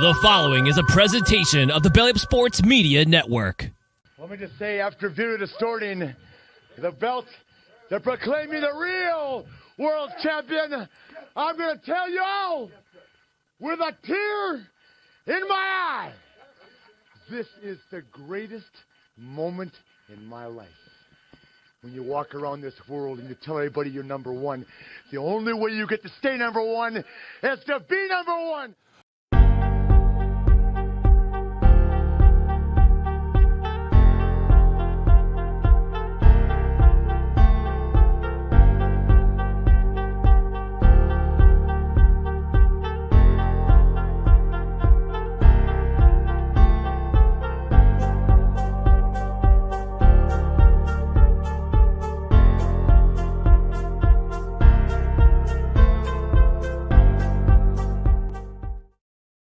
The following is a presentation of the Belly Up Sports Media Network. Let me just say, after View distorting the belt, they're proclaiming the real world champion. I'm going to tell you all, with a tear in my eye, this is the greatest moment in my life. When you walk around this world and you tell everybody you're number one, the only way you get to stay number one is to be number one.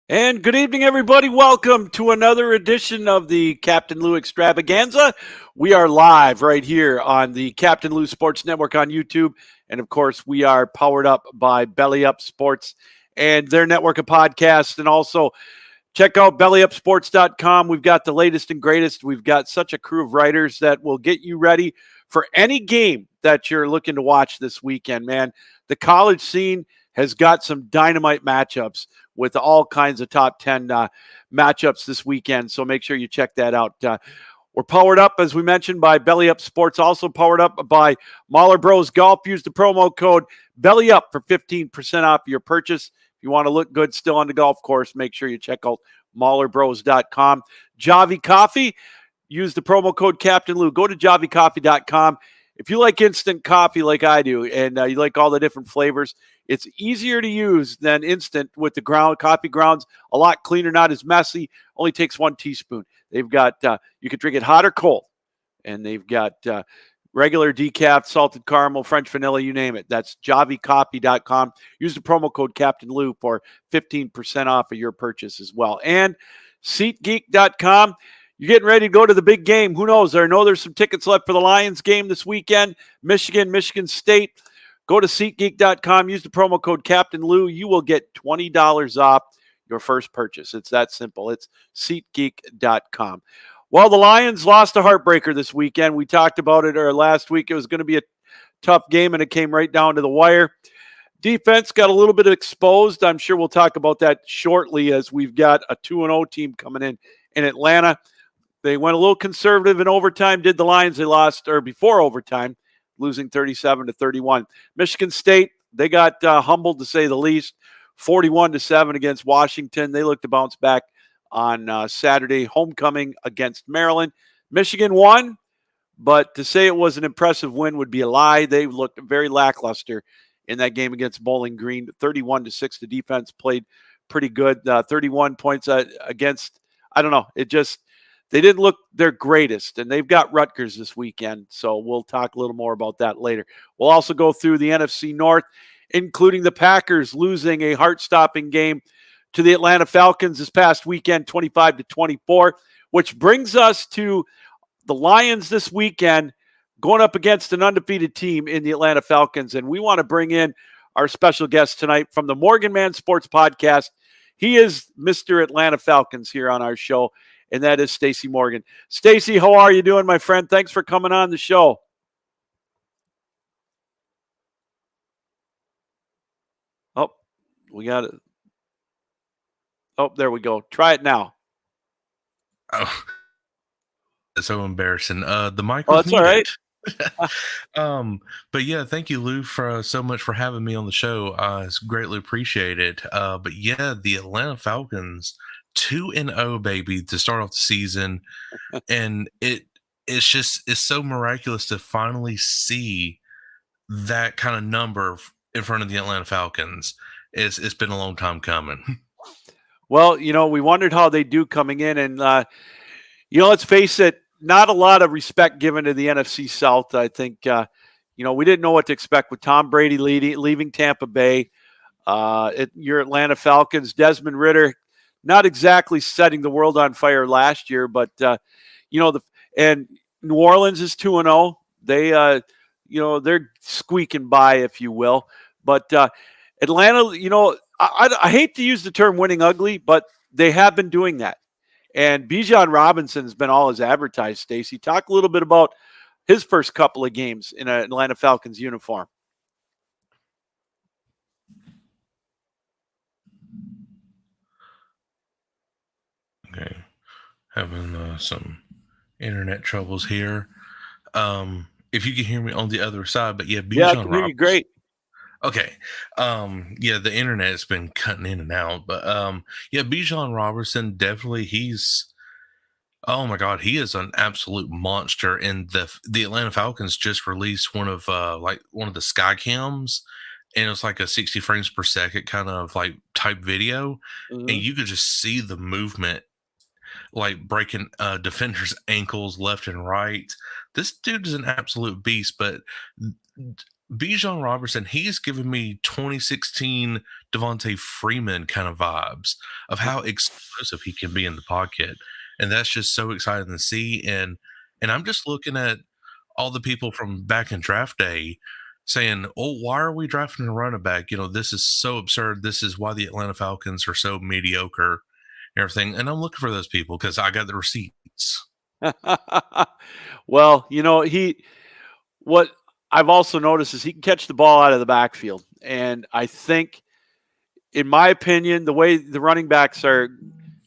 And good evening, everybody. Welcome to another edition of the Captain Lou Extravaganza. We are live right here on the Captain Lou Sports Network on YouTube. And, of course, we are powered up by Belly Up Sports and their network of podcasts. And also, check out bellyupsports.com. We've got the latest and greatest. We've got such a crew of writers that will get you ready for any game that you're looking to watch this weekend, man. The college scene has got some dynamite matchups with all kinds of top 10 matchups this weekend. So make sure you check that out. We're powered up, as we mentioned, by Belly Up Sports, also powered up by Mahler Bros Golf. Use the promo code BELLYUP for 15% off your purchase. If you want to look good still on the golf course, make sure you check out MahlerBros.com. Javi Coffee, use the promo code Captain Lou. Go to JaviCoffee.com. If you like instant coffee like I do, and you like all the different flavors, it's easier to use than instant with the coffee grounds. A lot cleaner, not as messy. Only takes 1 teaspoon. They've got, you can drink it hot or cold. And they've got regular decaf, salted caramel, French vanilla, you name it. That's JaviCoffee.com. Use the promo code Captain Lou for 15% off of your purchase as well. And SeatGeek.com. You're getting ready to go to the big game. Who knows? I know there's some tickets left for the Lions game this weekend. Michigan State. Go to SeatGeek.com. Use the promo code Captain Lou. You will get $20 off your first purchase. It's that simple. It's SeatGeek.com. Well, the Lions lost a heartbreaker this weekend. We talked about it last week. It was going to be a tough game, and it came right down to the wire. Defense got a little bit exposed. I'm sure we'll talk about that shortly as we've got a 2-0 team coming in Atlanta. They went a little conservative in overtime, did the Lions. They lost, or before overtime, losing 37-31. Michigan State, they got humbled to say the least, 41-7 against Washington. They look to bounce back on Saturday, homecoming against Maryland. Michigan won, but to say it was an impressive win would be a lie. They looked very lackluster in that game against Bowling Green, 31-6. The defense played pretty good, 31 points against, I don't know, they didn't look their greatest, and they've got Rutgers this weekend, so we'll talk a little more about that later. We'll also go through the NFC North, including the Packers losing a heart-stopping game to the Atlanta Falcons this past weekend, 25-24, which brings us to the Lions this weekend going up against an undefeated team in the Atlanta Falcons, and we want to bring in our special guest tonight from the Morgan Man Sports Podcast. He is Mr. Atlanta Falcons here on our show, and that is Stacy Morgan. Stacy, how are you doing, my friend? Thanks for coming on the show. Oh, we got it. Oh, there we go. Try it now. Oh, that's so embarrassing. The mic was that's all right. But yeah, thank you, Lou, for so much for having me on the show. It's greatly appreciated. But yeah, the Atlanta Falcons 2-0, baby, to start off the season, and it's so miraculous to finally see that kind of number in front of the Atlanta Falcons. It's been a long time coming. Well, we wondered how they do coming in, and let's face it, not a lot of respect given to the NFC South. I think we didn't know what to expect with Tom Brady leaving Tampa Bay. Your Atlanta Falcons, Desmond Ridder, not exactly setting the world on fire last year, but and New Orleans is 2-0. They they're squeaking by, if you will. But Atlanta, I hate to use the term winning ugly, but they have been doing that. And Bijan Robinson has been all as advertised, Stacy. Talk a little bit about his first couple of games in an Atlanta Falcons uniform. Okay. Having some internet troubles here. If you can hear me on the other side, but yeah, Bijan Yeah, I can hear Robinson. you great. Okay. Yeah, the internet has been cutting in and out, but yeah, Bijan Robertson definitely oh my god, he is an absolute monster. And the Atlanta Falcons just released one of the sky cams, and it was like a 60 frames per second kind of like type video, and you could just see the movement like breaking defenders' ankles left and right. This dude is an absolute beast, but Bijan Robertson, he's given me 2016 Devontae Freeman kind of vibes of how explosive he can be in the pocket. And that's just so exciting to see. And I'm just looking at all the people from back in draft day saying, oh, why are we drafting a running back? This is so absurd. This is why the Atlanta Falcons are so mediocre and everything. And I'm looking for those people because I got the receipts. Well, what I've also noticed is he can catch the ball out of the backfield. And I think, in my opinion, the way the running backs are,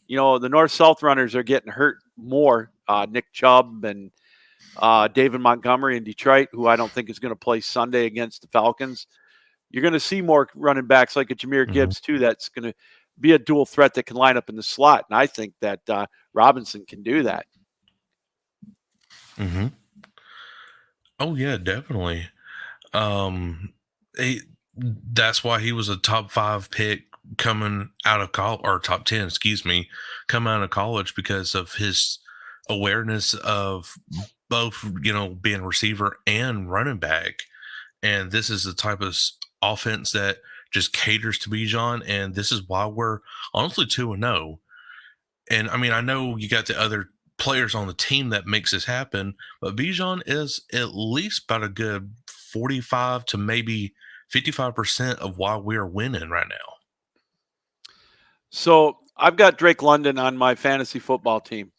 the north-south runners are getting hurt more. Nick Chubb and David Montgomery in Detroit, who I don't think is going to play Sunday against the Falcons. You're going to see more running backs like a Jahmyr Gibbs, too, that's going to be a dual threat that can line up in the slot. And I think that Robinson can do that. Mm-hmm. Oh, yeah, definitely. That's why he was a top 5 pick coming out of college, or top 10, excuse me, coming out of college, because of his awareness of both, being receiver and running back. And this is the type of offense that just caters to Bijan. And this is why we're honestly 2-0. And I mean, I know you got the other players on the team that makes this happen, but Bijan is at least about a good 45 to maybe 55% of why we're winning right now. So I've got Drake London on my fantasy football team.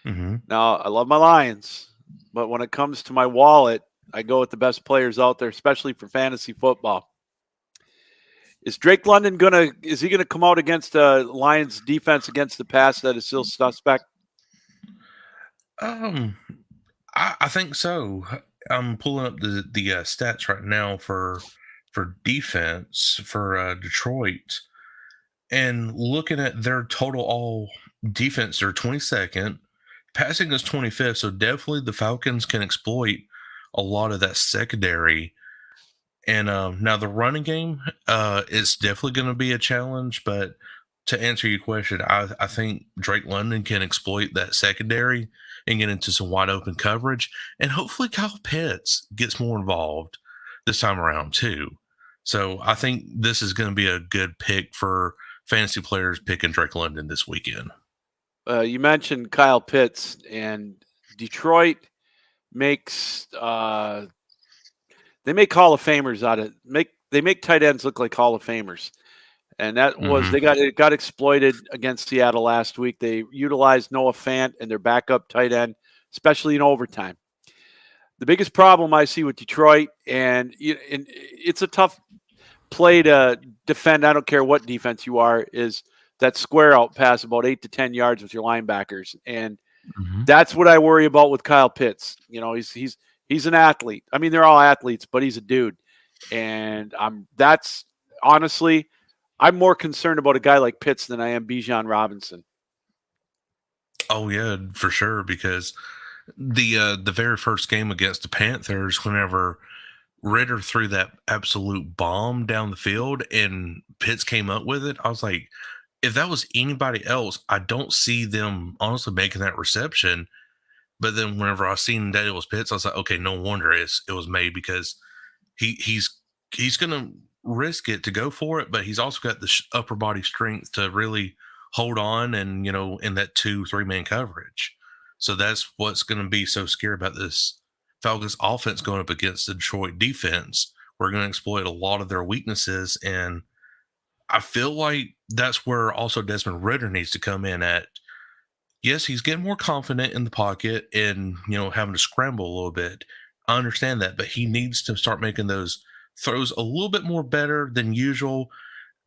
Mm-hmm. Now, I love my Lions, but when it comes to my wallet, I go with the best players out there, especially for fantasy football. Is Drake London gonna come out against the Lions defense against the pass that is still suspect? I think so. I'm pulling up the stats right now for defense for Detroit, and looking at their total all defense, they're 22nd. Passing is 25th, so definitely the Falcons can exploit a lot of that secondary. And now the running game is definitely going to be a challenge, but to answer your question, I think Drake London can exploit that secondary and get into some wide open coverage. And hopefully Kyle Pitts gets more involved this time around too. So I think this is going to be a good pick for fantasy players picking Drake London this weekend. You mentioned Kyle Pitts, and Detroit makes they make Hall of Famers out of they make tight ends look like Hall of Famers. And that was it got exploited against Seattle last week. They utilized Noah Fant and their backup tight end, especially in overtime. The biggest problem I see with Detroit, and it's a tough play to defend. I don't care what defense you are, is that square out pass about 8 to 10 yards with your linebackers, and that's what I worry about with Kyle Pitts. He's an athlete. I mean, they're all athletes, but he's a dude, and that's honestly. I'm more concerned about a guy like Pitts than I am Bijan Robinson. Oh yeah, for sure. Because the very first game against the Panthers, whenever Ritter threw that absolute bomb down the field and Pitts came up with it, I was like, if that was anybody else, I don't see them honestly making that reception. But then whenever I seen that it was Pitts, I was like, okay, no wonder it was made, because he's gonna risk it to go for it, but he's also got the upper body strength to really hold on and in that 2-3 man coverage. So that's what's going to be so scary about this Falcons offense going up against the Detroit defense. We're going to exploit a lot of their weaknesses, and I feel like that's where also Desmond Ridder needs to come in at. Yes, he's getting more confident in the pocket and, having to scramble a little bit. I understand that, but he needs to start making those throws a little bit more better than usual.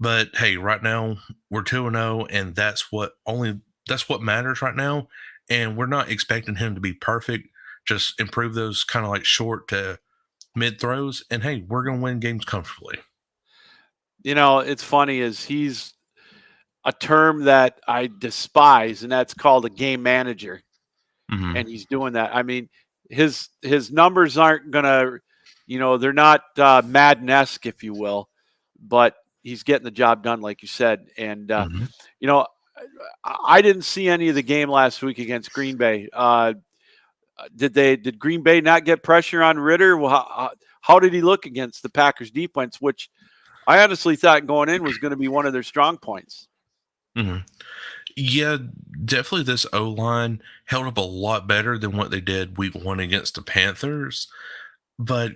But hey, right now we're 2-0, and that's what matters right now. And we're not expecting him to be perfect. Just improve those kind of like short to mid throws, and hey, we're going to win games comfortably. It's funny is he's a term that I despise, and that's called a game manager. Mm-hmm. And he's doing that. I mean, his numbers aren't gonna, they're not Madden-esque, if you will, but he's getting the job done, like you said. And Mm-hmm. I didn't see any of the game last week against Green Bay. Did Green Bay not get pressure on Ridder? Well, how did he look against the Packers defense, which I honestly thought going in was going to be one of their strong points? Mm-hmm. Yeah, definitely this O-line held up a lot better than what they did week 1 against the Panthers. But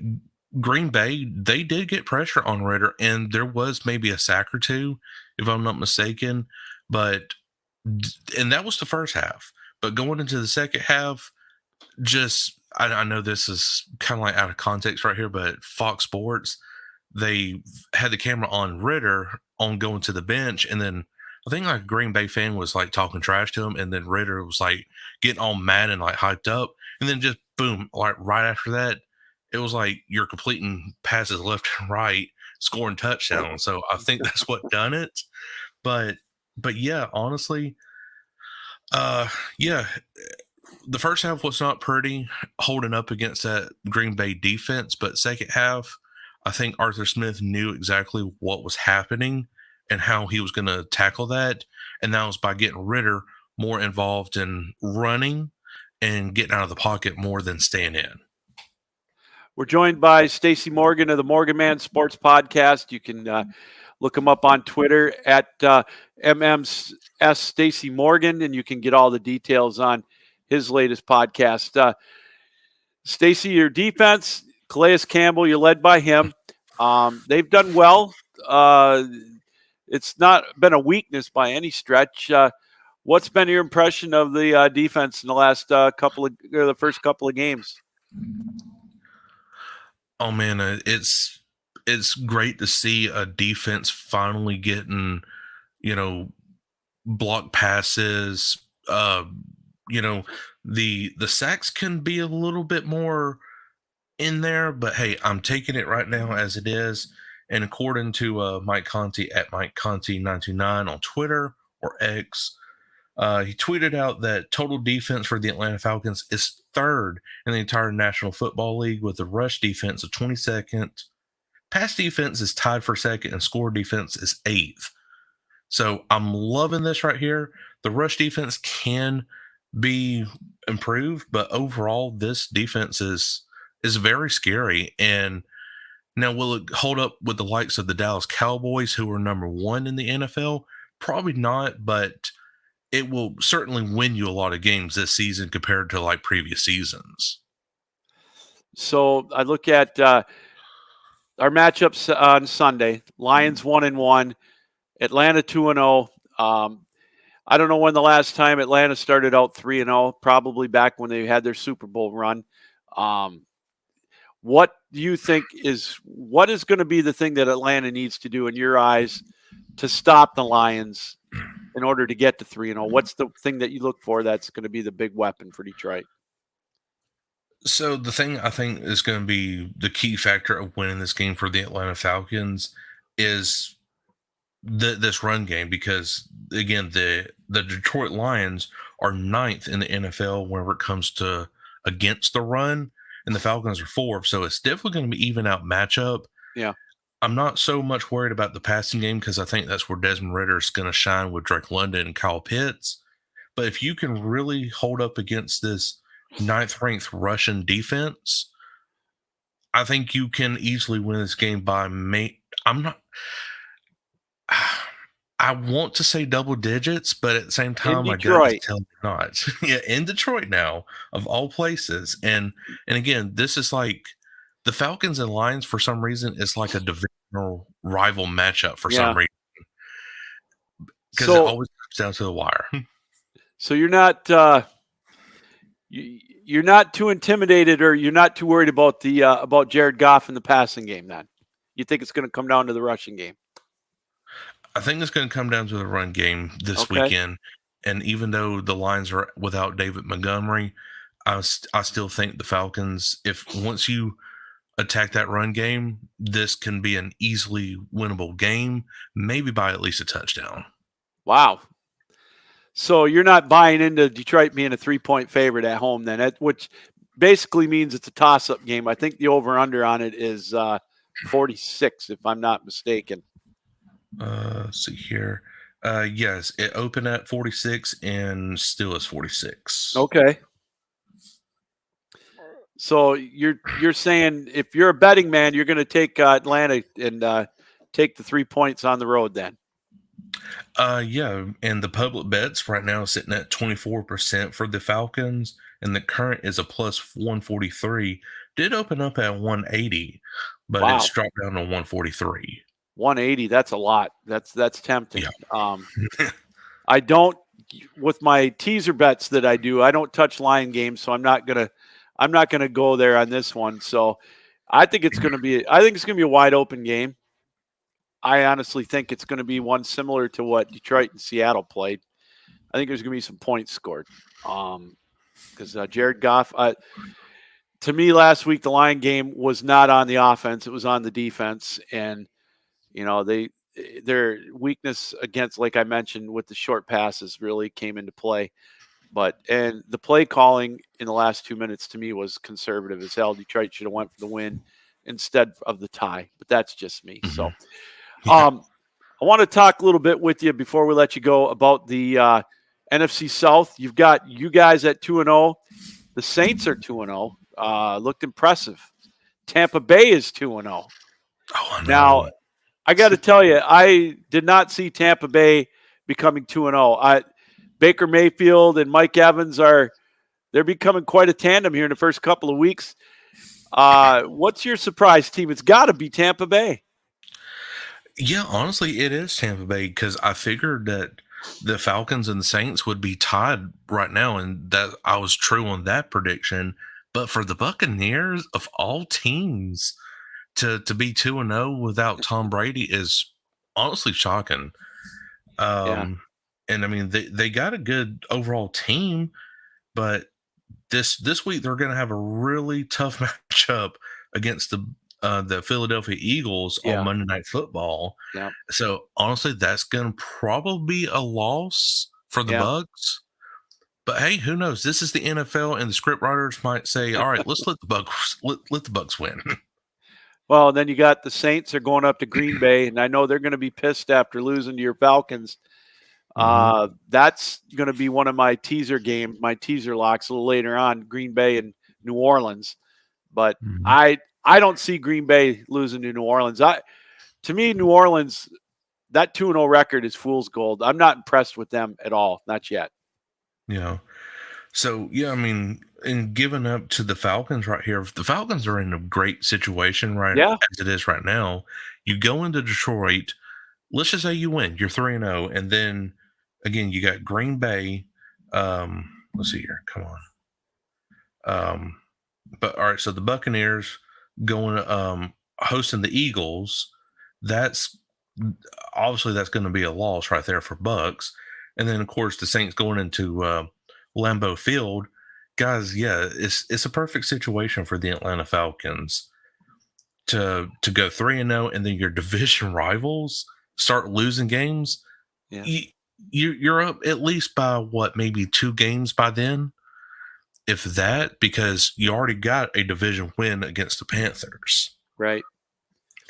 Green Bay, they did get pressure on Ridder, and there was maybe a sack or two, if I'm not mistaken. And that was the first half. But going into the second half, I know this is kind of like out of context right here, but Fox Sports, they had the camera on Ridder on going to the bench, and then I think like a Green Bay fan was like talking trash to him, and then Ridder was like getting all mad and like hyped up, and then just boom, like right after that, it was like you're completing passes left and right, scoring touchdowns. So I think that's what done it. But yeah, honestly, yeah, the first half was not pretty holding up against that Green Bay defense, but second half, I think Arthur Smith knew exactly what was happening and how he was going to tackle that. And that was by getting Ridder more involved in running and getting out of the pocket more than staying in. We're joined by Stacy Morgan of the Morgan Man Sports Podcast. You can look him up on Twitter at MMS Stacy Morgan, and you can get all the details on his latest podcast. Stacy, your defense, Calais Campbell, you're led by him. They've done well. It's not been a weakness by any stretch. What's been your impression of the defense in the last the first couple of games? Oh man, it's great to see a defense finally getting, block passes. The sacks can be a little bit more in there, but hey, I'm taking it right now as it is. And according to Mike Conti at Mike Conti 929 on Twitter or X, he tweeted out that total defense for the Atlanta Falcons is third in the entire National Football League with a rush defense of 22nd. Pass defense is tied for second, and score defense is 8th. So I'm loving this right here. The rush defense can be improved, but overall, this defense is very scary. And now, will it hold up with the likes of the Dallas Cowboys, who are number 1 in the NFL? Probably not, but it will certainly win you a lot of games this season compared to like previous seasons. So I look at our matchups on Sunday. Lions 1-1, Atlanta 2-0. I don't know when the last time Atlanta started out 3-0. Probably back when they had their Super Bowl run. What do you think what is going to be the thing that Atlanta needs to do in your eyes to stop the Lions in order to get to 3-0? What's the thing that you look for that's going to be the big weapon for Detroit? So the thing I think is going to be the key factor of winning this game for the Atlanta Falcons is this run game, because again, the Detroit Lions are 9th in the NFL whenever it comes to against the run, and the Falcons are 4th. So it's definitely going to be even out matchup. Yeah. I'm not so much worried about the passing game because I think that's where Desmond Ridder is going to shine with Drake London and Kyle Pitts. But if you can really hold up against this 9th ranked Russian defense, I think you can easily win this game by I want to say double digits, but at the same time, my gut is telling me not. Yeah, in Detroit now, of all places. And again, this is like the Falcons and Lions for some reason is like a divisional rival matchup for some reason. because it always comes down to the wire. So you're not you're not too intimidated, or you're not too worried about Jared Goff in the passing game. Then you think it's going to come down to the rushing game? I think it's going to come down to the run game this weekend. And even though the Lions are without David Montgomery, I still think the Falcons, if once you attack that run game, this can be an easily winnable game, maybe by at least a touchdown. Wow. So you're not buying into Detroit being a 3-point favorite at home then, which basically means it's a toss-up game. I think the over-under on it is 46, if I'm not mistaken. Let's see here. Yes, it opened at 46 and still is 46. Okay. So you're saying if you're a betting man, you're going to take Atlanta and take the 3 points on the road then? Yeah, and the public bets right now is sitting at 24% for the Falcons, and the current is a plus 143. Did open up at 180, but it's dropped down to 143. 180, that's a lot. That's tempting. Yeah. I don't, with my teaser bets that I do, I don't touch line games, so I'm not gonna go there on this one. So I think it's gonna be a wide open game. I honestly think it's going to be one similar to what Detroit and Seattle played. I think there's going to be some points scored because Jared Goff, to me last week, the Lion game was not on the offense. It was on the defense. And, their weakness against, like I mentioned, with the short passes really came into play. And the play calling in the last 2 minutes to me was conservative as hell. Detroit should have went for the win instead of the tie, but that's just me. Mm-hmm. So, yeah. I want to talk a little bit with you before we let you go about the NFC South. You've got you guys at 2-0. The Saints are 2-0. Looked impressive. Tampa Bay is 2-0. Oh, I know. Now, I got to tell you, I did not see Tampa Bay becoming 2-0. Baker Mayfield and Mike Evans they're becoming quite a tandem here in the first couple of weeks. What's your surprise team? It's got to be Tampa Bay. Yeah, honestly, it is Tampa Bay because I figured that the Falcons and the Saints would be tied right now, and that I was true on that prediction. But for the Buccaneers, of all teams, to be 2-0 without Tom Brady is honestly shocking. And I mean, they got a good overall team, but this week they're going to have a really tough matchup against the Philadelphia Eagles on Monday Night Football. Yeah. So honestly, that's going to probably be a loss for the Bucs. But hey, who knows? This is the NFL, and the script writers might say, "All right, let's let the Bucs win." Well, then you got the Saints are going up to Green Bay, and I know they're going to be pissed after losing to your Falcons. That's going to be one of my teaser locks a little later on, Green Bay and New Orleans. But I don't see Green Bay losing to New Orleans. To me, New Orleans, that 2-0 record is fool's gold. I'm not impressed with them at all, not yet. Yeah. So, I mean, in giving up to the Falcons right here, the Falcons are in a great situation as it is right now. You go into Detroit, let's just say you win, you're 3-0, and then again you got Green Bay. Let's see here, come on. But all right, so the Buccaneers going hosting the Eagles. That's going to be a loss right there for Bucks, and then of course the Saints going into Lambeau Field. Guys, it's a perfect situation for the Atlanta Falcons to go 3-0, and then your division rivals start losing games. Yeah. You're up at least by maybe 2 games by then, if that, because you already got a division win against the Panthers. Right.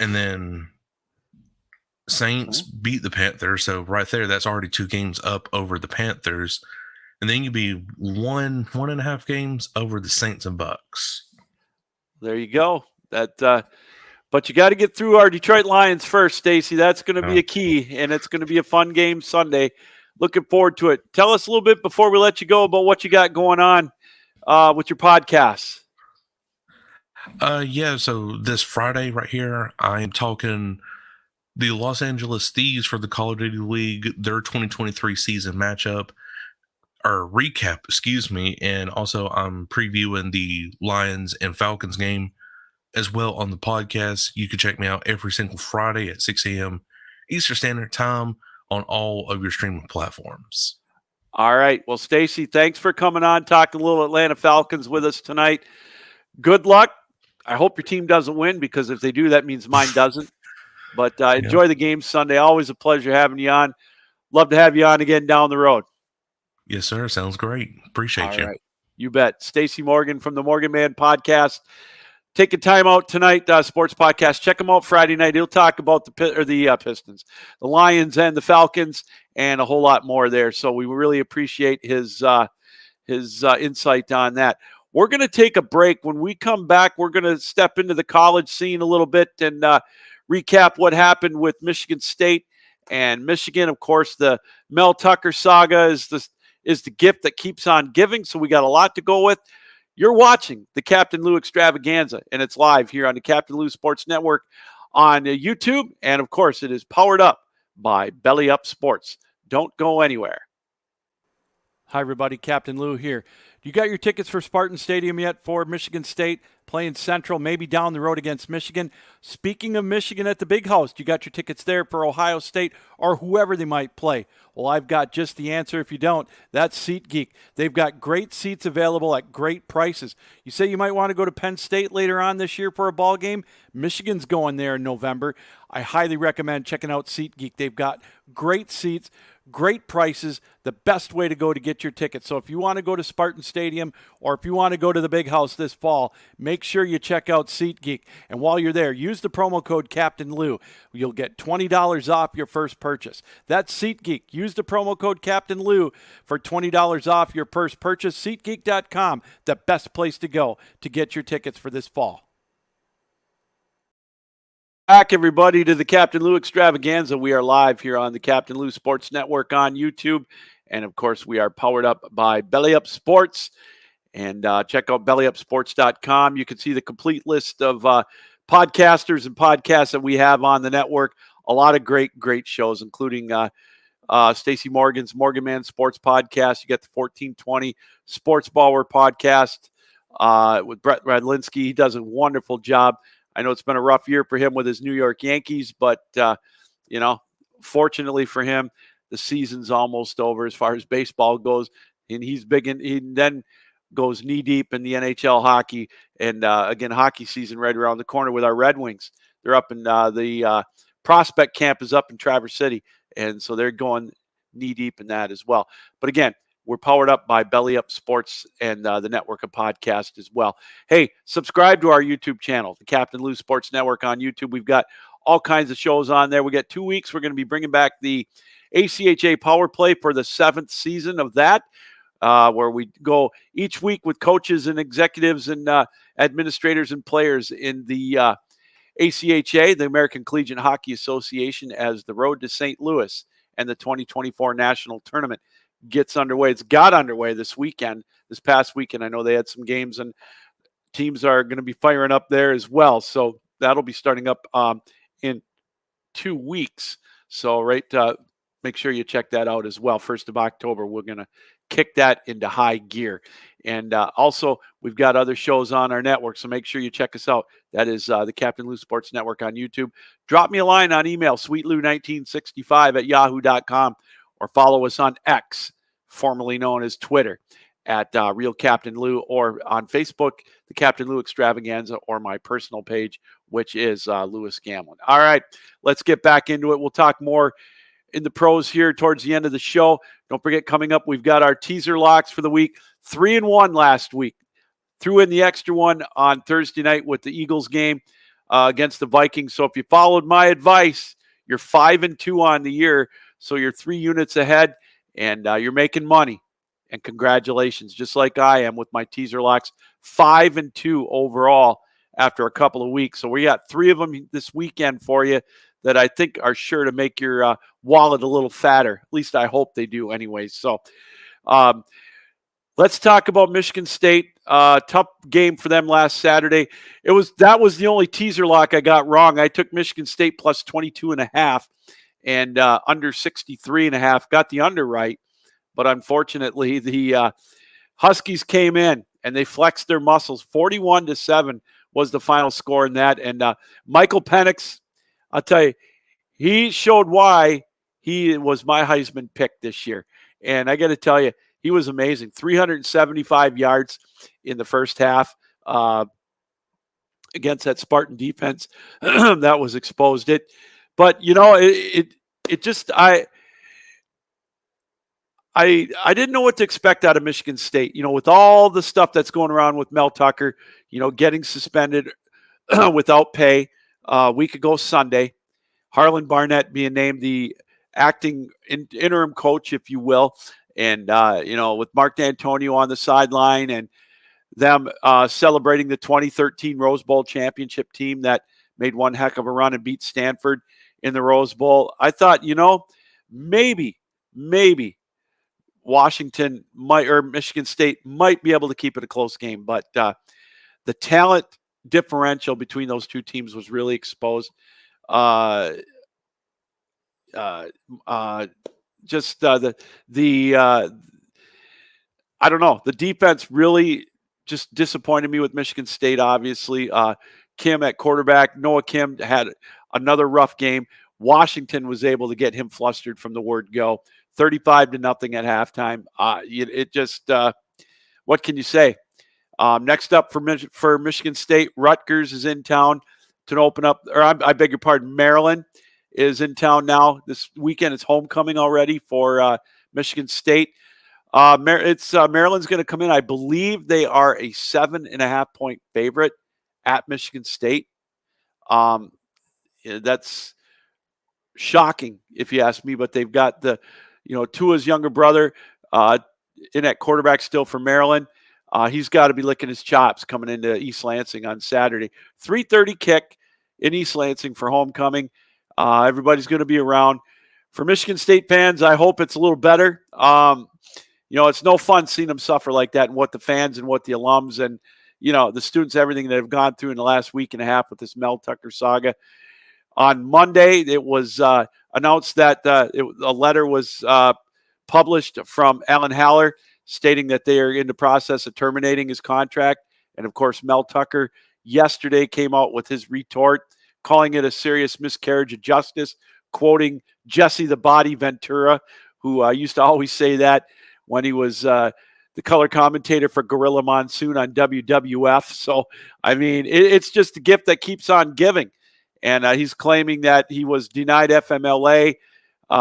And then Saints beat the Panthers, so right there, that's already 2 games up over the Panthers. And then you'd be 1.5 games over the Saints and Bucks. There you go. But you got to get through our Detroit Lions first, Stacy. That's going to be a key, and it's going to be a fun game Sunday. Looking forward to it. Tell us a little bit before we let you go about what you got going on with your podcast. So this Friday right here, I am talking the Los Angeles Thieves for the Call of Duty League, their 2023 season matchup, or recap, excuse me. And also I'm previewing the Lions and Falcons game as well on the podcast. You can check me out every single Friday at 6 a.m. Eastern Standard Time on all of your streaming platforms. All right. Well, Stacy, thanks for coming on, talking a little Atlanta Falcons with us tonight. Good luck. I hope your team doesn't win, because if they do, that means mine doesn't. But enjoy the game Sunday. Always a pleasure having you on. Love to have you on again down the road. Yes, sir. Sounds great. Appreciate you. All right. You bet. Stacy Morgan from the Morgan Man Podcast. Taking time out tonight, sports podcast. Check him out Friday night. He'll talk about the Pistons, the Lions, and the Falcons, and a whole lot more there. So we really appreciate his insight on that. We're going to take a break. When we come back, we're going to step into the college scene a little bit and recap what happened with Michigan State and Michigan. Of course, the Mel Tucker saga is the gift that keeps on giving. So we got a lot to go with. You're watching the Captain Lou Extravaganza, and it's live here on the Captain Lou Sports Network on YouTube. And, of course, it is powered up by Belly Up Sports. Don't go anywhere. Hi, everybody. Captain Lou here. You got your tickets for Spartan Stadium yet for Michigan State playing Central, maybe down the road against Michigan? Speaking of Michigan at the Big House, you got your tickets there for Ohio State or whoever they might play? Well, I've got just the answer if you don't. That's SeatGeek. They've got great seats available at great prices. You say you might want to go to Penn State later on this year for a ball game? Michigan's going there in November. I highly recommend checking out SeatGeek. They've got great seats, great prices, the best way to go to get your tickets. So if you want to go to Spartan Stadium or if you want to go to the Big House this fall, make sure you check out SeatGeek. And while you're there, use the promo code Captain Lou. You'll get $20 off your first purchase. That's SeatGeek. Use the promo code Captain Lou for $20 off your first purchase. SeatGeek.com, the best place to go to get your tickets for this fall. Back, everybody, to the Captain Lou Extravaganza. We are live here on the Captain Lou Sports Network on YouTube. And, of course, we are powered up by Belly Up Sports. And check out bellyupsports.com. You can see the complete list of podcasters and podcasts that we have on the network. A lot of great shows, including Stacy Morgan's Morgan Man Sports Podcast. You got the 1420 Sports Baller Podcast with Brett Radlinsky. He does a wonderful job. I know it's been a rough year for him with his New York Yankees, but, fortunately for him, the season's almost over as far as baseball goes. And he's big he then goes knee deep in the NHL hockey. And, again, hockey season right around the corner with our Red Wings. They're up in the prospect camp is up in Traverse City. And so they're going knee deep in that as well. But, again, we're powered up by Belly Up Sports and the network of podcasts as well. Hey, subscribe to our YouTube channel, the Captain Lou Sports Network on YouTube. We've got all kinds of shows on there. We got 2 weeks. We're going to be bringing back the ACHA Power Play for the 7th season of that, where we go each week with coaches and executives and administrators and players in the ACHA, the American Collegiate Hockey Association, as the road to St. Louis and the 2024 National Tournament gets underway. It's got underway this past weekend. I know they had some games and teams are going to be firing up there as well. So that'll be starting up in 2 weeks. So make sure you check that out as well. 1st of October, we're going to kick that into high gear. And also, we've got other shows on our network, so make sure you check us out. That is the Captain Lou Sports Network on YouTube. Drop me a line on email, sweetlou1965 at yahoo.com, or follow us on X, formerly known as Twitter, at Real Captain Lou, or on Facebook, the Captain Lou Extravaganza, or my personal page, which is Louis Gamlin. All right, let's get back into it. We'll talk more in the pros here towards the end of the show. Don't forget, coming up, we've got our teaser locks for the week. 3-1 last week. Threw in the extra one on Thursday night with the Eagles game against the Vikings. So if you followed my advice, you're 5-2 on the year. So you're 3 units ahead, and you're making money. And congratulations, just like I am with my teaser locks, 5-2 overall after a couple of weeks. So we got 3 of them this weekend for you that I think are sure to make your wallet a little fatter. At least I hope they do anyways. So let's talk about Michigan State. Tough game for them last Saturday. That was the only teaser lock I got wrong. I took Michigan State plus 22.5 and under 63.5. Got the under right, but unfortunately the Huskies came in and they flexed their muscles. 41-7 was the final score in that. And Michael Penix, I'll tell you, he showed why he was my Heisman pick this year. And I got to tell you, he was amazing. 375 yards in the first half against that Spartan defense that was exposed. But it just I didn't know what to expect out of Michigan State. With all the stuff that's going around with Mel Tucker, getting suspended without pay a week ago Sunday. Harlan Barnett being named the acting interim coach, if you will. And, with Mark D'Antonio on the sideline and them celebrating the 2013 Rose Bowl championship team that made one heck of a run and beat Stanford in the Rose Bowl. I thought, maybe Washington or Michigan State might be able to keep it a close game. But the talent differential between those two teams was really exposed. I don't know. The defense really just disappointed me with Michigan State, obviously. Kim at quarterback. Noah Kim had another rough game. Washington was able to get him flustered from the word go. 35-0 at halftime. What can you say? Next up for Michigan State, Rutgers is in town to open up, or I beg your pardon, Maryland is in town now. This weekend it's homecoming already for Michigan State. Maryland's going to come in. I believe they are a 7.5-point favorite at Michigan State. That's shocking if you ask me, but they've got Tua's younger brother in at quarterback still for Maryland. He's got to be licking his chops coming into East Lansing on Saturday. 3:30 kick in East Lansing for homecoming. Everybody's going to be around. For Michigan State fans, I hope it's a little better. It's no fun seeing them suffer like that, and what the fans and what the alums and, the students, everything that have gone through in the last week and a half with this Mel Tucker saga. On Monday, it was announced that a letter was published from Alan Haller stating that they are in the process of terminating his contract. And, of course, Mel Tucker yesterday came out with his retort, calling it a serious miscarriage of justice, quoting Jesse the Body Ventura, who used to always say that when he was the color commentator for Gorilla Monsoon on WWF. So, it's just a gift that keeps on giving. And he's claiming that he was denied FMLA.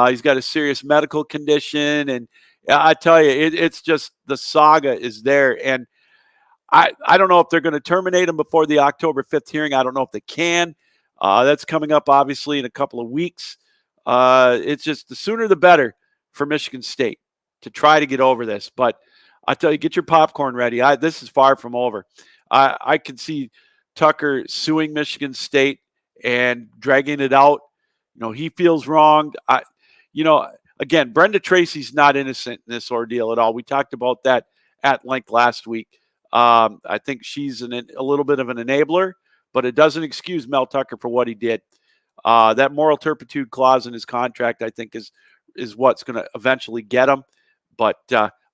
He's got a serious medical condition. And I tell you, it's just the saga is there. And I don't know if they're going to terminate him before the October 5th hearing. I don't know if they can. That's coming up, obviously, in a couple of weeks. It's just the sooner the better for Michigan State to try to get over this. But I tell you, get your popcorn ready. This is far from over. I can see Tucker suing Michigan State and dragging it out. He feels wronged. Again, Brenda Tracy's not innocent in this ordeal at all. We talked about that at length last week. I think she's a little bit of an enabler, but it doesn't excuse Mel Tucker for what he did. That moral turpitude clause in his contract, I think, is what's going to eventually get him. But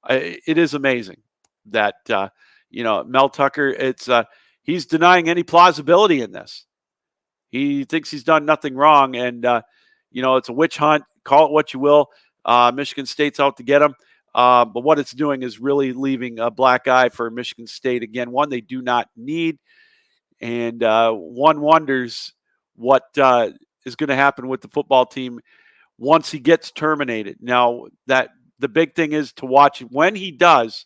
it is amazing that Mel Tucker. He's denying any plausibility in this. He thinks he's done nothing wrong, and it's a witch hunt. Call it what you will. Michigan State's out to get him. But what it's doing is really leaving a black eye for Michigan State. Again, one they do not need. And one wonders what is going to happen with the football team once he gets terminated. Now, the big thing is to watch when he does.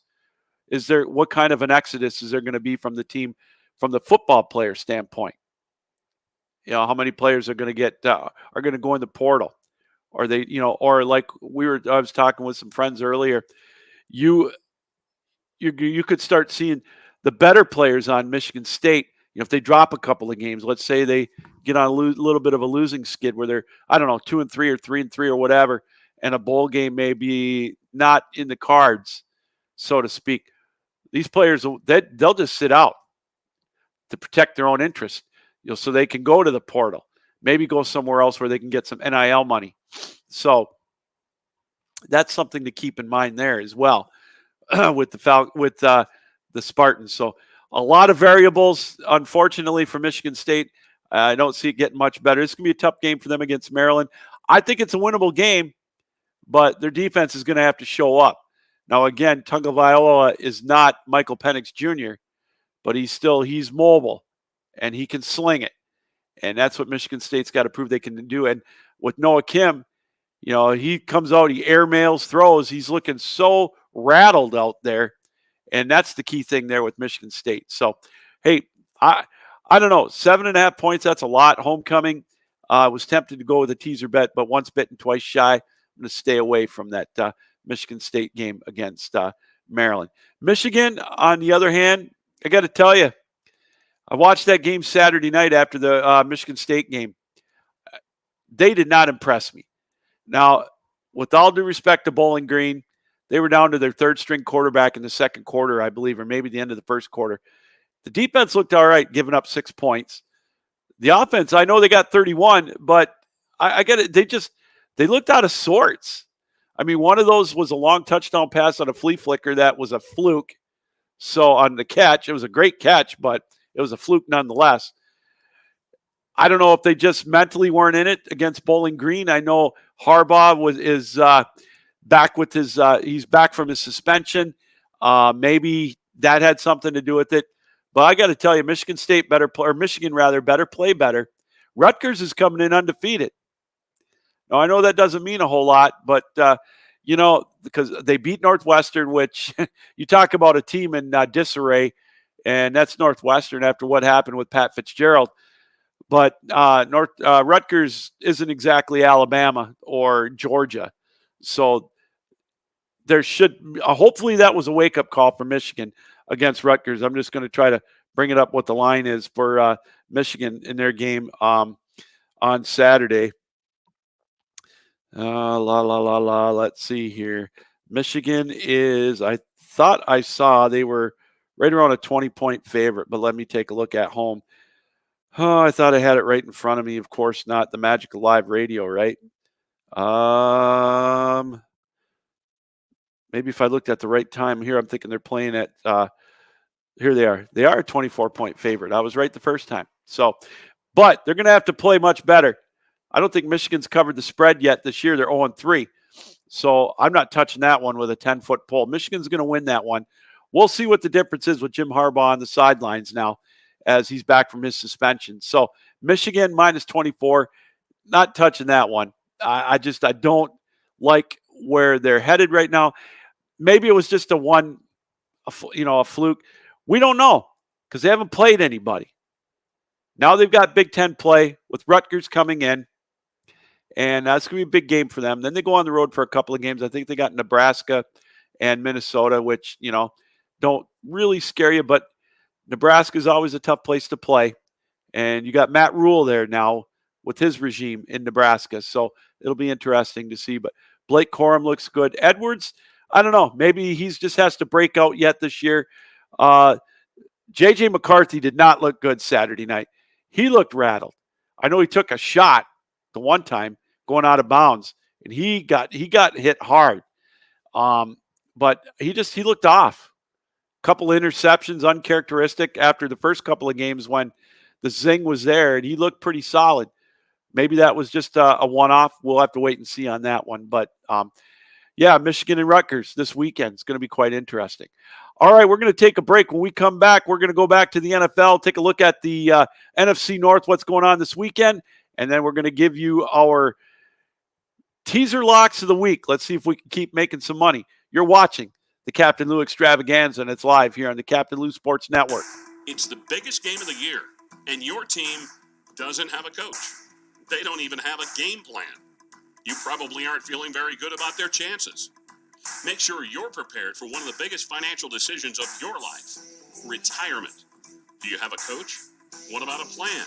What kind of an exodus is there going to be from the team, from the football player standpoint? How many players are going to are going to go in the portal? Or they, or like I was talking with some friends earlier, you could start seeing the better players on Michigan State. If they drop a couple of games, let's say they get on a little bit of a losing skid where they're, 2-3 or 3-3 or whatever, and a bowl game may be not in the cards. so to speak. These players, they'll just sit out to protect their own interest, so they can go to the portal, maybe go somewhere else where they can get some NIL money. So that's something to keep in mind there as well with the Spartans. So a lot of variables, unfortunately, for Michigan State. I don't see it getting much better. It's going to be a tough game for them against Maryland. I think it's a winnable game, but their defense is going to have to show up. Now, again, Tagovailoa is not Michael Penix Jr., but he's mobile, and he can sling it. And that's what Michigan State's got to prove they can do. And with Noah Kim, he comes out, he airmails, throws. He's looking so rattled out there. And that's the key thing there with Michigan State. So, hey, I don't know. 7.5 points, that's a lot. Homecoming, I was tempted to go with a teaser bet, but once bitten, twice shy. I'm going to stay away from that Michigan State game against Maryland. Michigan, on the other hand, I got to tell you, I watched that game Saturday night after the Michigan State game. They did not impress me. Now, with all due respect to Bowling Green, they were down to their third-string quarterback in the second quarter, I believe, or maybe the end of the first quarter. The defense looked all right, giving up 6 points. The offense, I know they got 31, but I get it. They looked out of sorts. I mean, one of those was a long touchdown pass on a flea flicker that was a fluke. So on the catch, it was a great catch, but it was a fluke nonetheless. I don't know if they just mentally weren't in it against Bowling Green. I know Harbaugh is back with he's back from his suspension. Maybe that had something to do with it. But I got to tell you, Michigan better play better. Rutgers is coming in undefeated. Now, I know that doesn't mean a whole lot, but, because they beat Northwestern, which you talk about a team in disarray, and that's Northwestern after what happened with Pat Fitzgerald. But Rutgers isn't exactly Alabama or Georgia. So there hopefully that was a wake-up call for Michigan against Rutgers. I'm just going to try to bring it up what the line is for Michigan in their game on Saturday. Let's see here. Michigan is, I thought I saw they were right around a 20-point favorite, but let me take a look at home. Oh, I thought I had it right in front of me. Of course not. The magic of live radio, right? Maybe if I looked at the right time here, I'm thinking they're playing at here they are. They are a 24-point favorite. I was right the first time. So, but they're going to have to play much better. I don't think Michigan's covered the spread yet this year. They're 0-3. So I'm not touching that one with a 10-foot pole. Michigan's going to win that one. We'll see what the difference is with Jim Harbaugh on the sidelines now as he's back from his suspension. So Michigan minus 24, not touching that one. I don't like where they're headed right now. Maybe it was just a fluke. We don't know because they haven't played anybody. Now they've got Big Ten play with Rutgers coming in, and that's going to be a big game for them. Then they go on the road for a couple of games. I think they got Nebraska and Minnesota, which, don't really scare you, but Nebraska is always a tough place to play. And you got Matt Rule there now with his regime in Nebraska. So it'll be interesting to see. But Blake Corum looks good. Edwards, I don't know. Maybe he just has to break out yet this year. J.J. McCarthy did not look good Saturday night. He looked rattled. I know he took a shot the one time going out of bounds, and he got hit hard. But he looked off. Couple interceptions, uncharacteristic after the first couple of games when the zing was there, and he looked pretty solid. Maybe that was just a one-off. We'll have to wait and see on that one. But, Michigan and Rutgers this weekend is going to be quite interesting. All right, we're going to take a break. When we come back, we're going to go back to the NFL, take a look at the NFC North, what's going on this weekend, and then we're going to give you our teaser locks of the week. Let's see if we can keep making some money. You're watching the Captain Lou Extravaganza, and it's live here on the Captain Lou Sports Network. It's the biggest game of the year, and your team doesn't have a coach. They don't even have a game plan. You probably aren't feeling very good about their chances. Make sure you're prepared for one of the biggest financial decisions of your life, retirement. Do you have a coach? What about a plan?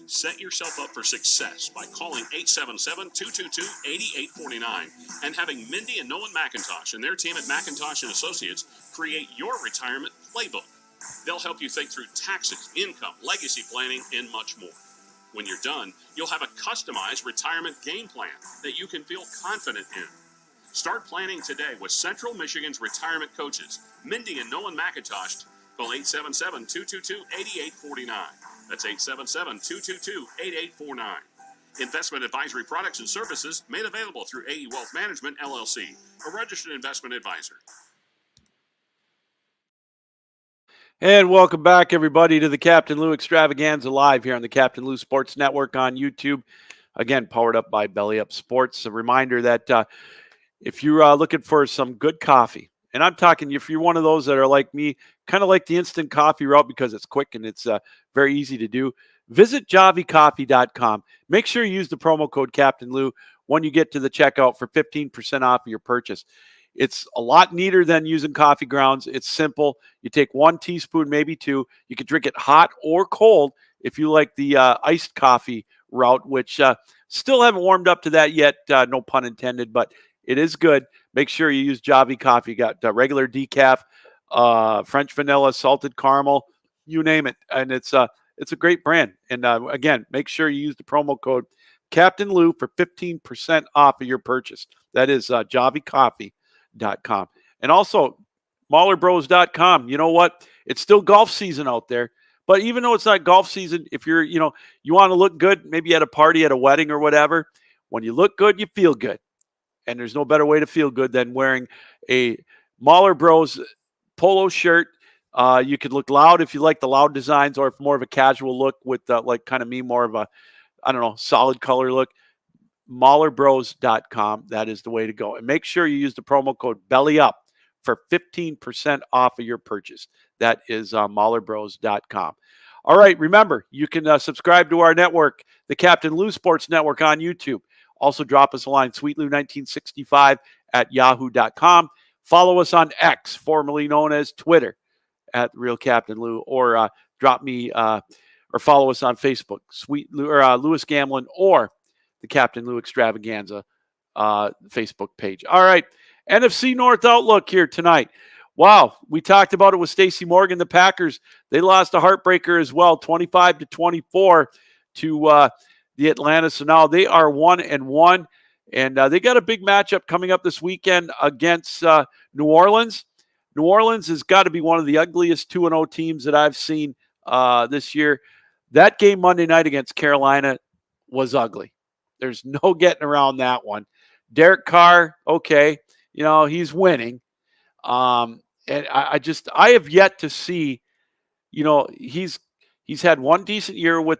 Set yourself up for success by calling 877-222-8849 and having Mindy and Nolan McIntosh and their team at McIntosh and Associates create your retirement playbook. They'll help you think through taxes, income, legacy planning, and much more. When you're done, you'll have a customized retirement game plan that you can feel confident in. Start planning today with Central Michigan's retirement coaches, Mindy and Nolan McIntosh. Call 877-222-8849. That's 877-222-8849. Investment advisory products and services made available through AE Wealth Management, LLC, a registered investment advisor. And welcome back, everybody, to the Captain Lou Extravaganza live here on the Captain Lou Sports Network on YouTube. Again, powered up by Belly Up Sports. A reminder that if you're looking for some good coffee, and I'm talking if you're one of those that are like me, kind of like the instant coffee route because it's quick and it's very easy to do, visit javicoffee.com. Make sure you use the promo code Captain Lou when you get to the checkout for 15% off of your purchase. It's a lot neater than using coffee grounds. It's simple. You take 1 teaspoon, maybe 2. You can drink it hot or cold if you like the iced coffee route, which still haven't warmed up to that yet. No pun intended, but it is good. Make sure you use Javi Coffee. You got regular decaf, French vanilla, salted caramel, you name it. And it's a great brand. And again, make sure you use the promo code Captain Lou for 15% off of your purchase. That is javicoffee.com. And also MahlerBros.com. You know what? It's still golf season out there. But even though it's not golf season, if you're, you want to look good, maybe at a party, at a wedding or whatever, when you look good, you feel good. And there's no better way to feel good than wearing a Mahler Bros polo shirt. You could look loud if you like the loud designs, or if more of a casual look with like kind of me, more of a, I don't know, solid color look. MahlerBros.com. That is the way to go. And make sure you use the promo code BELLYUP for 15% off of your purchase. That is MahlerBros.com. All right. Remember, you can subscribe to our network, the Captain Lou Sports Network on YouTube. Also, drop us a line, sweetlou1965 at yahoo.com. Follow us on X, formerly known as Twitter, at Real Captain Lou, or drop me or follow us on Facebook, Sweet Lou, or Louis Gamlin, or the Captain Lou Extravaganza Facebook page. All right, NFC North outlook here tonight. Wow, we talked about it with Stacy Morgan. The Packers, they lost a heartbreaker as well, 25-24 to the Atlanta. So now they are 1-1, and they got a big matchup coming up this weekend against New Orleans. New Orleans has got to be one of the ugliest 2-0 teams that I've seen this year. That game Monday night against Carolina was ugly. There's no getting around that one. Derek Carr, okay, he's winning. And I have yet to see, he's had one decent year with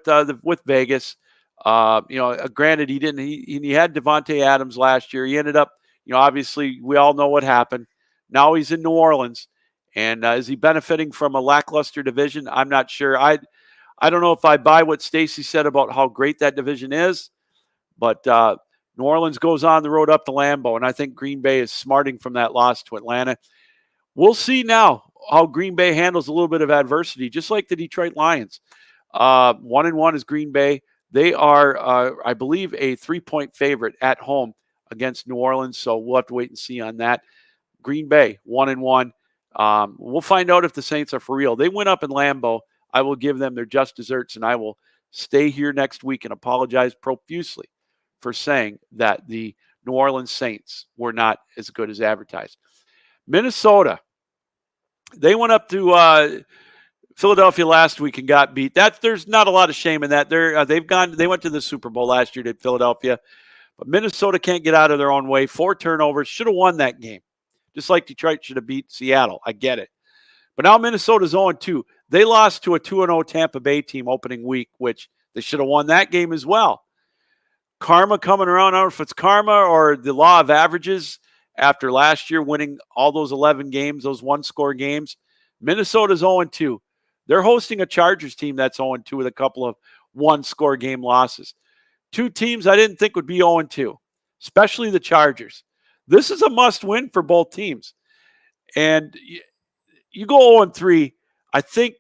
Vegas. Granted, he had Devontae Adams last year. He ended up, obviously we all know what happened. Now he's in New Orleans, and is he benefiting from a lackluster division? I'm not sure. I don't know if I buy what Stacy said about how great that division is, but New Orleans goes on the road up to Lambeau, and I think Green Bay is smarting from that loss to Atlanta. We'll see now how Green Bay handles a little bit of adversity, just like the Detroit Lions. 1-1 is Green Bay. They are, I believe, a 3-point favorite at home against New Orleans, so we'll have to wait and see on that. Green Bay, 1-1. We'll find out if the Saints are for real. They went up in Lambeau. I will give them their just desserts, and I will stay here next week and apologize profusely for saying that the New Orleans Saints were not as good as advertised. Minnesota, they went up to Philadelphia last week and got beat. There's not a lot of shame in that. They went to the Super Bowl last year to Philadelphia, but Minnesota can't get out of their own way. 4 turnovers, should have won that game. Just like Detroit should have beat Seattle. I get it. But now Minnesota's 0-2. They lost to a 2-0 Tampa Bay team opening week, which they should have won that game as well. Karma coming around. I don't know if it's karma or the law of averages after last year winning all those 11 games, those one-score games. Minnesota's 0-2. They're hosting a Chargers team that's 0-2 with a couple of one-score game losses. 2 teams I didn't think would be 0-2, especially the Chargers. This is a must-win for both teams. And you go 0-3, I think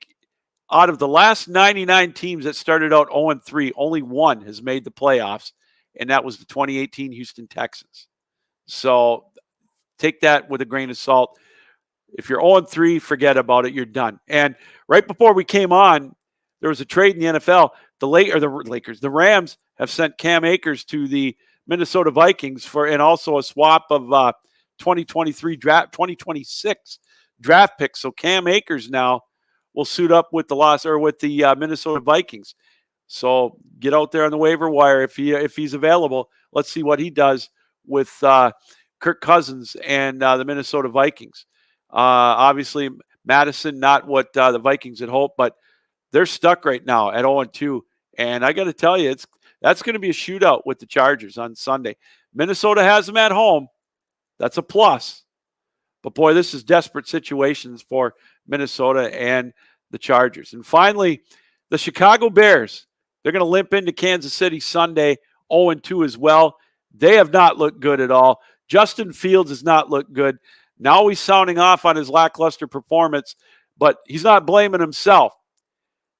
out of the last 99 teams that started out 0-3, only one has made the playoffs, and that was the 2018 Houston Texans. So take that with a grain of salt. If you're 0-3, forget about it. You're done. And right before we came on, there was a trade in the NFL. The Rams have sent Cam Akers to the Minnesota Vikings and also a swap of 2026 draft picks. So Cam Akers now will suit up with the Minnesota Vikings. So get out there on the waiver wire if he's available. Let's see what he does with Kirk Cousins and the Minnesota Vikings. Obviously, Madison, not what the Vikings had hoped, but they're stuck right now at 0-2. And I got to tell you, that's going to be a shootout with the Chargers on Sunday. Minnesota has them at home. That's a plus. But, boy, this is desperate situations for Minnesota and the Chargers. And finally, the Chicago Bears. They're going to limp into Kansas City Sunday, 0-2 as well. They have not looked good at all. Justin Fields has not looked good. Now he's sounding off on his lackluster performance, but he's not blaming himself.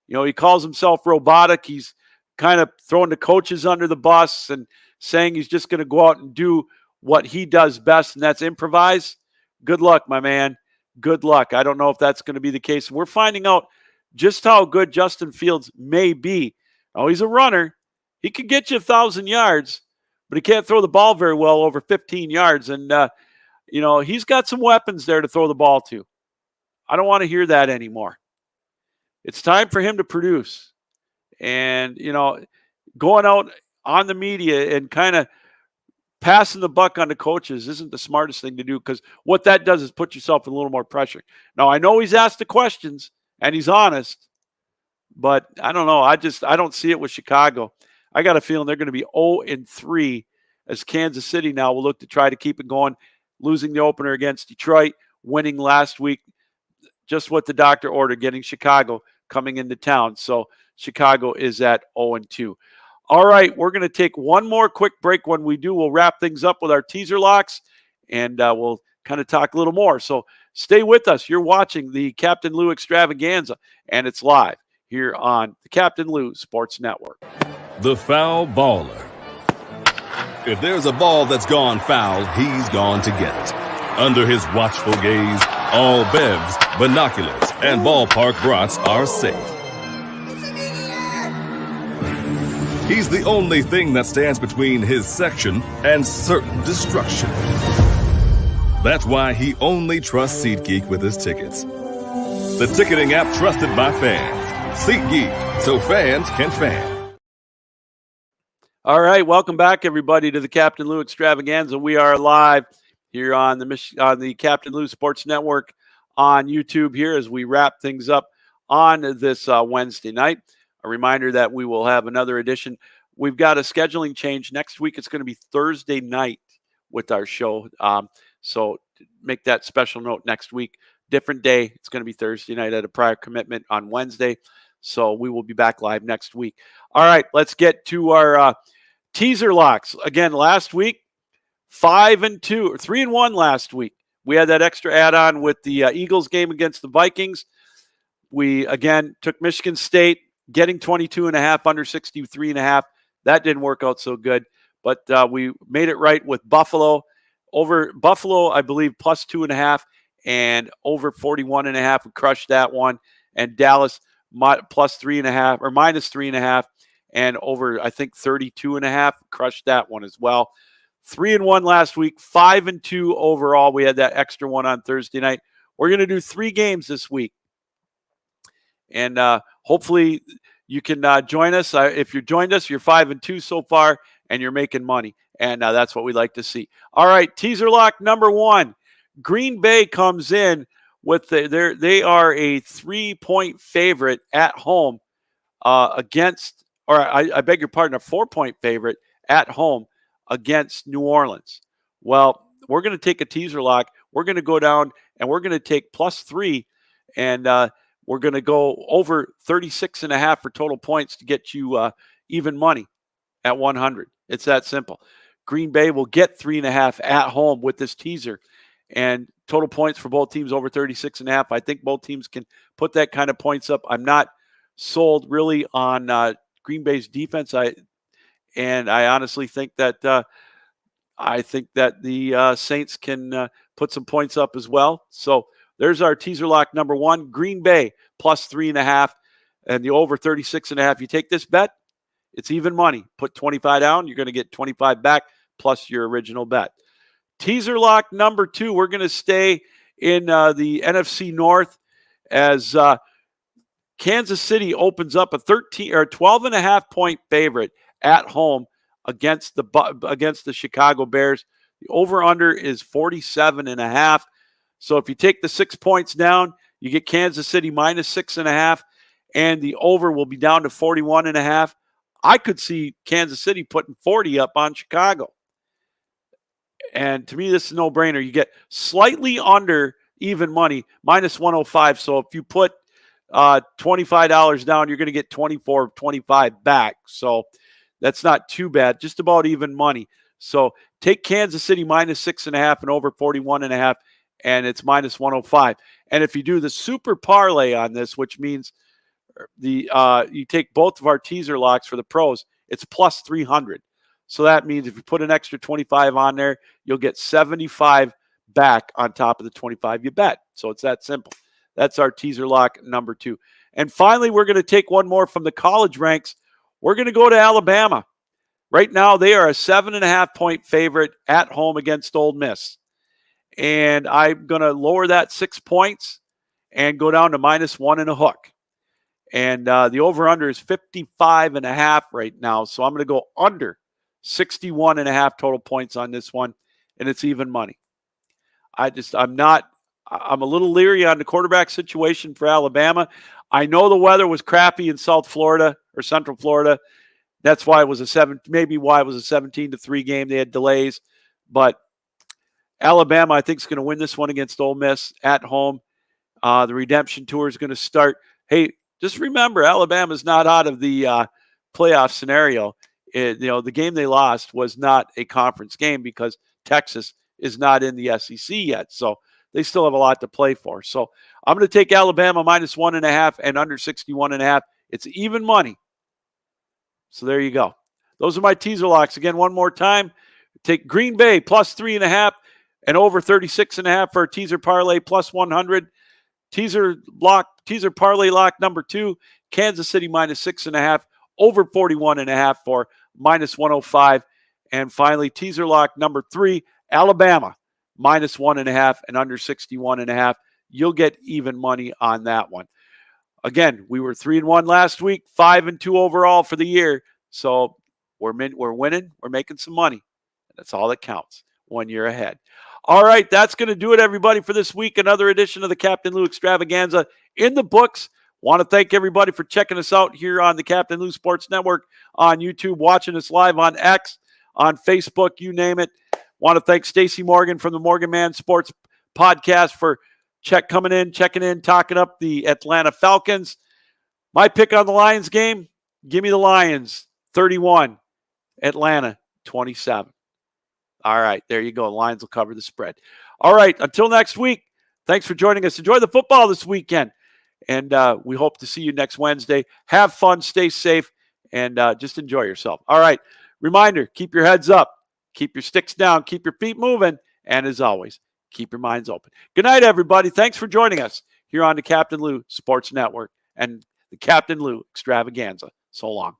He calls himself robotic. He's kind of throwing the coaches under the bus and saying he's just going to go out and do what he does best, and that's improvise. Good luck, my man. Good luck. I don't know if that's going to be the case. We're finding out just how good Justin Fields may be. Oh, he's a runner. He could get you 1,000 yards, but he can't throw the ball very well over 15 yards. And, he's got some weapons there to throw the ball to. I don't want to hear that anymore. It's time for him to produce. And, going out on the media and kind of passing the buck on the coaches isn't the smartest thing to do, because what that does is put yourself in a little more pressure. Now, I know he's asked the questions and he's honest, but I don't know. I don't see it with Chicago. I got a feeling they're going to be 0-3 as Kansas City now will look to try to keep it going, losing the opener against Detroit, winning last week, just what the doctor ordered, getting Chicago coming into town. So Chicago is at 0-2. All right, we're going to take one more quick break. When we do, we'll wrap things up with our teaser locks, and we'll kind of talk a little more. So stay with us. You're watching the Captain Lou Extravaganza, and it's live here on the Captain Lou Sports Network. The foul baller. If there's a ball that's gone foul, he's gone to get it. Under his watchful gaze, all bevs, binoculars, and ballpark brats are safe. He's the only thing that stands between his section and certain destruction. That's why he only trusts SeatGeek with his tickets. The ticketing app trusted by fans. SeatGeek, so fans can fan. All right, welcome back, everybody, to the Captain Lou Extravaganza. We are live here on the Captain Lou Sports Network on YouTube here as we wrap things up on this Wednesday night. A reminder that we will have another edition. We've got a scheduling change. Next week, it's going to be Thursday night with our show. So make that special note next week. Different day. It's going to be Thursday night at a prior commitment on Wednesday. So we will be back live next week. All right, let's get to our teaser locks. Again, last week, 5-2 or 3-1 last week. We had that extra add-on with the Eagles game against the Vikings. We, again, took Michigan State, getting 22.5, under 63.5. That didn't work out so good. But we made it right with Buffalo. Over Buffalo, I believe, plus 2.5, and over 41.5. We crushed that one. And Dallas, plus 3.5 or minus 3.5, and over, I think, 32.5. Crushed that one as well. 3-1 last week, 5-2 overall. We had that extra one on Thursday night. We're going to do 3 games this week. And hopefully you can join us. If you joined us, you're 5-2 so far, and you're making money. And that's what we like to see. All right, teaser lock number 1. Green Bay comes in with they are a 3-point favorite at home against, or I beg your pardon, a 4-point favorite at home against New Orleans. Well, we're going to take a teaser lock. We're going to go down and we're going to take +3, and we're going to go over 36.5 for total points to get you even money at 100. It's that simple. Green Bay will get 3.5 at home with this teaser, and total points for both teams over 36.5. I think both teams can put that kind of points up. I'm not sold really on Green Bay's defense. I honestly think that the Saints can put some points up as well. So there's our teaser lock number 1, Green Bay plus 3.5, and the over 36.5. You take this bet, it's even money. Put 25 down, you're going to get 25 back plus your original bet. Teaser lock number 2, we're going to stay in the NFC North as Kansas City opens up a 12.5 point favorite at home against the Chicago Bears. The over-under is 47.5. So if you take the 6 points down, you get Kansas City minus 6.5, and the over will be down to 41.5. I could see Kansas City putting 40 up on Chicago. And to me, this is a no-brainer. You get slightly under even money, minus 105. So if you put $25 down, you're going to get $24.25 back. So that's not too bad, just about even money. So take Kansas City minus 6.5 and over 41.5, and it's minus 105. And if you do the super parlay on this, which means you take both of our teaser locks for the pros, it's plus 300. So that means if you put an extra 25 on there, you'll get 75 back on top of the 25 you bet. So it's that simple. That's our teaser lock number 2. And finally, we're going to take one more from the college ranks. We're going to go to Alabama. Right now, they are a 7.5 point favorite at home against Ole Miss. And I'm going to lower that 6 points and go down to minus 1.5. And the over-under is 55.5 right now. So I'm going to go under 61.5 total points on this one, and it's even money. I'm a little leery on the quarterback situation for Alabama. I know the weather was crappy in South Florida or Central Florida. That's why it was a 17-3 game. They had delays, but Alabama, I think, is going to win this one against Ole Miss at home. The redemption tour is going to start. Hey, just remember, Alabama's not out of the playoff scenario. The game they lost was not a conference game because Texas is not in the SEC yet. So they still have a lot to play for. So I'm going to take Alabama minus 1.5 and under 61.5. It's even money. So there you go. Those are my teaser locks. Again, one more time. Take Green Bay plus 3.5 and over 36.5 for a teaser parlay plus 100. Teaser parlay lock number 2, Kansas City minus 6.5, over 41.5 for minus 105. And finally, teaser lock number 3, Alabama minus 1.5 and under 61.5. You'll get even money on that one. Again, we were 3-1 last week, 5-2 overall for the year. So we're winning. We're making some money. That's all that counts. 1 year ahead. All right, that's going to do it, everybody, for this week. Another edition of the Captain Lou Extravaganza in the books. Want to thank everybody for checking us out here on the Captain Lou Sports Network, on YouTube, watching us live on X, on Facebook, you name it. Want to thank Stacy Morgan from the Morgan Man Sports Podcast for checking in, talking up the Atlanta Falcons. My pick on the Lions game, give me the Lions, 31, Atlanta, 27. All right, there you go. Lions will cover the spread. All right, until next week, thanks for joining us. Enjoy the football this weekend, and we hope to see you next Wednesday. Have fun, stay safe, and just enjoy yourself. All right, reminder, keep your heads up, keep your sticks down, keep your feet moving, and as always, keep your minds open. Good night, everybody. Thanks for joining us here on the Captain Lou Sports Network and the Captain Lou Extravaganza. So long.